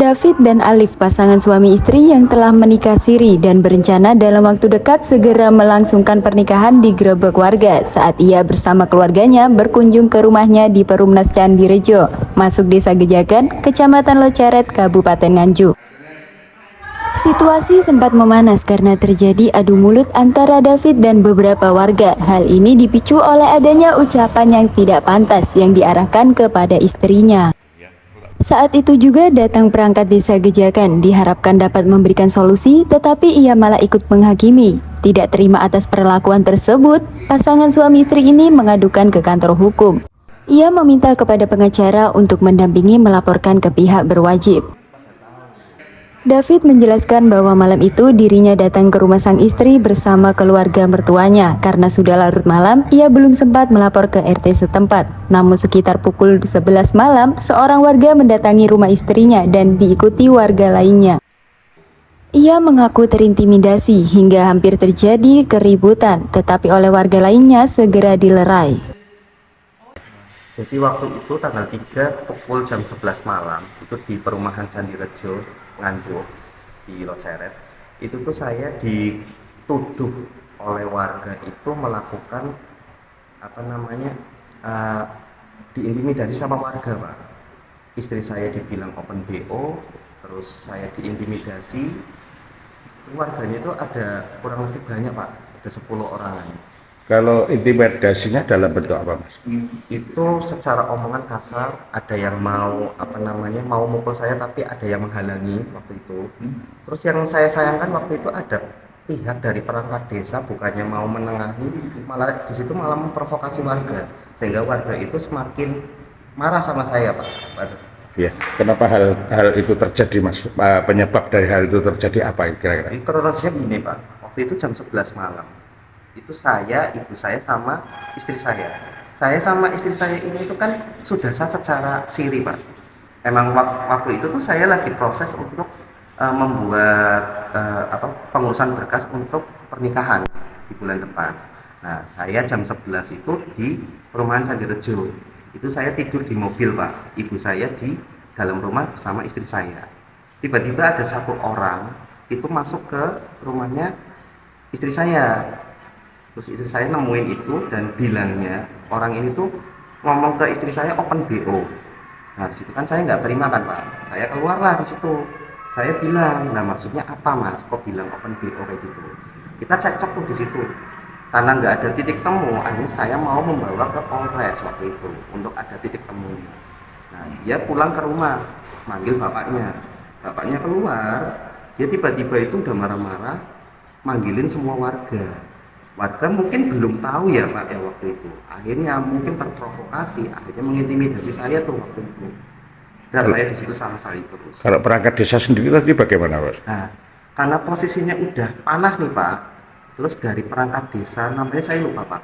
David dan Alif, pasangan suami istri yang telah menikah siri dan berencana dalam waktu dekat segera melangsungkan pernikahan digerebek warga saat ia bersama keluarganya berkunjung ke rumahnya di Perumnas Candirejo, masuk Desa Gejagan, Kecamatan Loceret, Kabupaten Nganjuk. Situasi sempat memanas karena terjadi adu mulut antara David dan beberapa warga. Hal ini dipicu oleh adanya ucapan yang tidak pantas yang diarahkan kepada istrinya. Saat itu juga datang perangkat desa Gejagan diharapkan dapat memberikan solusi, tetapi ia malah ikut menghakimi. Tidak terima atas perlakuan tersebut, pasangan suami istri ini mengadukan ke kantor hukum. Ia meminta kepada pengacara untuk mendampingi melaporkan ke pihak berwajib. David menjelaskan bahwa malam itu dirinya datang ke rumah sang istri bersama keluarga mertuanya. Karena sudah larut malam, ia belum sempat melapor ke RT setempat. Namun sekitar pukul 11 malam, seorang warga mendatangi rumah istrinya dan diikuti warga lainnya. Ia mengaku terintimidasi hingga hampir terjadi keributan, tetapi oleh warga lainnya segera dilerai. Jadi waktu itu tanggal 3 pukul jam 11 malam itu di perumahan Candirejo, Nganjuk di Loceret, itu tuh saya dituduh oleh warga itu melakukan diintimidasi sama warga, Pak. Istri saya dibilang open BO, terus saya diintimidasi. Warganya itu ada kurang lebih banyak, Pak, ada 10 orangan. Kalau intimidasinya dalam bentuk apa, Mas? Itu secara omongan kasar, ada yang mau mukul saya, tapi ada yang menghalangi waktu itu. Terus yang saya sayangkan waktu itu ada pihak dari perangkat desa bukannya mau menengahi, malah di situ malah memprovokasi warga, sehingga warga itu semakin marah sama saya, Pak. Ya, kenapa hal itu terjadi, Mas? Penyebab dari hal itu terjadi apa kira-kira? Kronologisnya gini, Pak. Waktu itu jam 11 malam. Itu saya, ibu saya sama istri saya. Saya sama istri saya ini itu kan sudah sah secara siri, Pak. Emang waktu itu tuh saya lagi proses untuk membuat pengurusan berkas untuk pernikahan di bulan depan. Nah, saya jam 11 itu di perumahan Candirejo. Itu saya tidur di mobil, Pak. Ibu saya di dalam rumah bersama istri saya. Tiba-tiba ada satu orang itu masuk ke rumahnya istri saya. Terus istri saya nemuin itu dan bilangnya orang ini tuh ngomong ke istri saya open BO. Nah di situ kan saya nggak terima kan, Pak. Saya keluarlah di situ. Saya bilang, nah maksudnya apa, Mas? Kok bilang open BO kayak gitu? Kita cekcok tuh di situ. Karena nggak ada titik temu, akhirnya saya mau membawa ke Polres waktu itu untuk ada titik temunya. Nah dia pulang ke rumah, manggil bapaknya. Bapaknya keluar, dia tiba-tiba itu udah marah-marah, manggilin semua warga. Warga mungkin belum tahu ya, Pak, ya waktu itu. Akhirnya mungkin terprovokasi, akhirnya mengintimidasi saya tuh waktu itu. Dan saya di situ salah-salah terus. Kalau perangkat desa sendiri tadi bagaimana, Mas? Nah, karena posisinya udah panas nih, Pak. Terus dari perangkat desa, namanya saya lupa, Pak.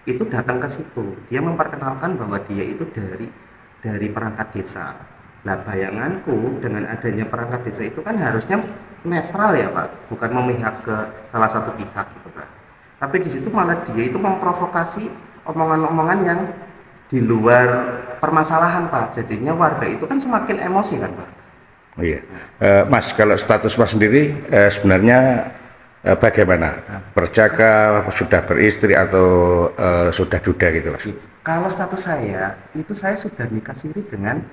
Itu datang ke situ. Dia memperkenalkan bahwa dia itu dari perangkat desa. Nah, bayanganku dengan adanya perangkat desa itu kan harusnya netral ya, Pak, bukan memihak ke salah satu pihak gitu, Pak. Tapi di situ malah dia itu memprovokasi omongan-omongan yang di luar permasalahan, Pak. Jadinya warga itu kan semakin emosi kan, Pak. Oh iya, Mas, kalau status Mas sendiri sebenarnya bagaimana? Berjaga, sudah beristri atau sudah duda gitu, Mas? Kalau status saya itu saya sudah nikah siri dengan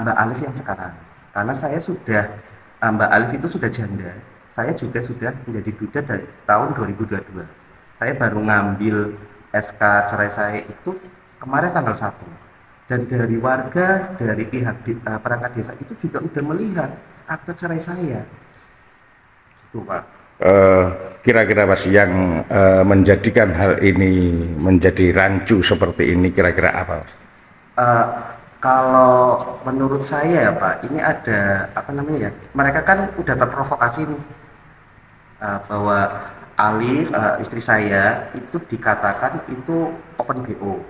Mbak Alif yang sekarang. Karena saya sudah Mbak Alif itu sudah janda. Saya juga sudah menjadi duda dari tahun 2022. Saya baru ngambil SK cerai saya itu kemarin tanggal 1. Dan dari warga, dari pihak perangkat desa itu juga udah melihat akte cerai saya. Gitu, Pak. Kira-kira Mas yang menjadikan hal ini menjadi rancu seperti ini kira-kira apa, Mas? Kalau menurut saya ya, Pak, ini ada mereka kan udah terprovokasi nih. Bahwa Alif, istri saya itu dikatakan itu open BO.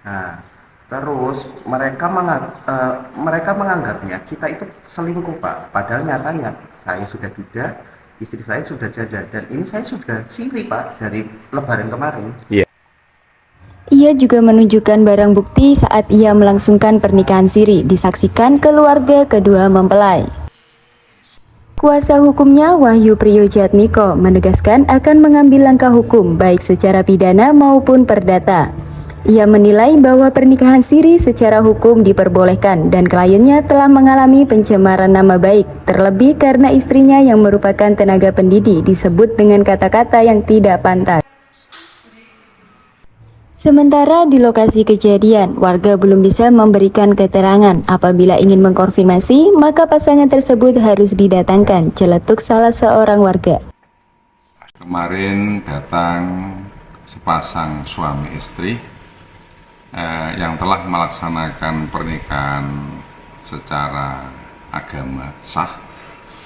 Nah, terus mereka menganggapnya kita itu selingkuh, Pak. Padahal nyatanya saya sudah duda, istri saya sudah janda, dan ini saya sudah siri, Pak, dari Lebaran kemarin. Iya. Ia juga menunjukkan barang bukti saat ia melangsungkan pernikahan siri, disaksikan keluarga kedua mempelai. Kuasa hukumnya Wahyu Priyojatmiko menegaskan akan mengambil langkah hukum baik secara pidana maupun perdata. Ia menilai bahwa pernikahan siri secara hukum diperbolehkan dan kliennya telah mengalami pencemaran nama baik, terlebih karena istrinya yang merupakan tenaga pendidik disebut dengan kata-kata yang tidak pantas. Sementara di lokasi kejadian, warga belum bisa memberikan keterangan. Apabila ingin mengkonfirmasi, maka pasangan tersebut harus didatangkan, celetuk salah seorang warga. Kemarin datang sepasang suami istri yang telah melaksanakan pernikahan secara agama sah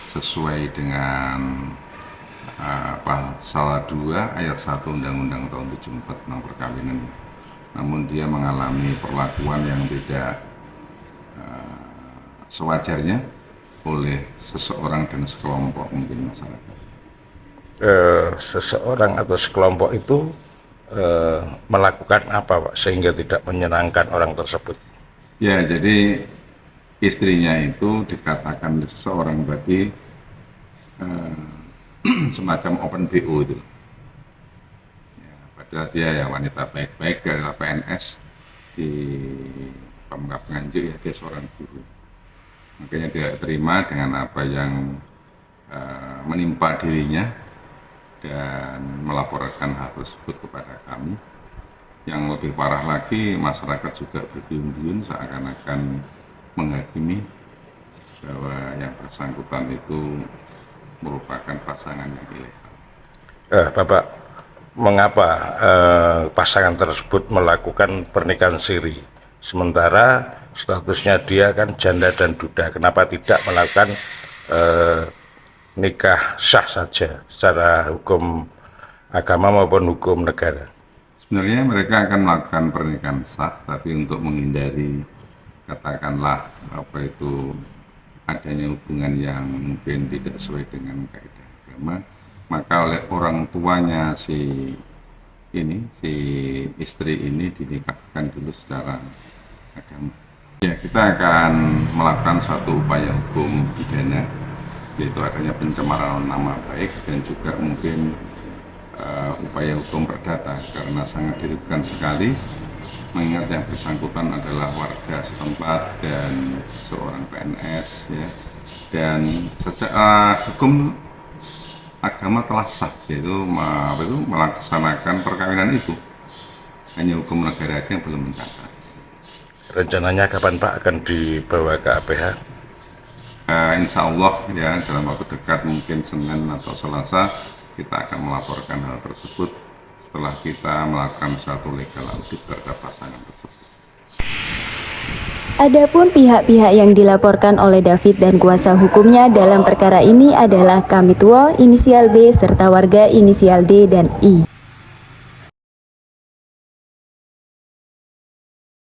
sesuai dengan pasal 2 ayat 1 Undang-Undang tahun 74 tentang perkawinan. Namun dia mengalami perlakuan yang tidak sewajarnya oleh seseorang dan sekelompok mungkin masyarakat. Seseorang atau sekelompok itu melakukan apa, Pak, sehingga tidak menyenangkan orang tersebut? Ya, jadi istrinya itu dikatakan seseorang tadi semacam open BO itu. Ya, padahal dia ya wanita baik-baik, adalah PNS di Pemkab Nganjuk, ya dia seorang guru. Makanya dia terima dengan apa yang menimpa dirinya dan melaporkan hal tersebut kepada kami. Yang lebih parah lagi, masyarakat juga berduyun-duyun seakan-akan menghakimi bahwa yang bersangkutan itu merupakan pasangan yang ilegal. Bapak, mengapa pasangan tersebut melakukan pernikahan siri? Sementara statusnya dia kan janda dan duda. Kenapa tidak melakukan nikah sah saja secara hukum agama maupun hukum negara? Sebenarnya mereka akan melakukan pernikahan sah, tapi untuk menghindari katakanlah apa itu adanya hubungan yang mungkin tidak sesuai dengan kaidah agama, maka oleh orang tuanya si istri ini dinikahkan dulu secara agama. Ya, kita akan melakukan suatu upaya hukum pidana, yaitu adanya pencemaran nama baik dan juga mungkin upaya hukum perdata, karena sangat dirugikan sekali mengingat yang bersangkutan adalah warga setempat dan seorang PNS, ya. Dan secara hukum agama telah sah, yaitu melaksanakan perkawinan itu. Hanya hukum negara aja yang belum mencatat. Rencananya kapan, Pak, akan dibawa ke APH? Insya Allah ya dalam waktu dekat, mungkin Senin atau Selasa, kita akan melaporkan hal tersebut setelah kita melakukan satu legal audit terhadap pasangan tersebut. Adapun pihak-pihak yang dilaporkan oleh David dan kuasa hukumnya dalam perkara ini adalah Kamituo inisial B serta warga inisial D dan I.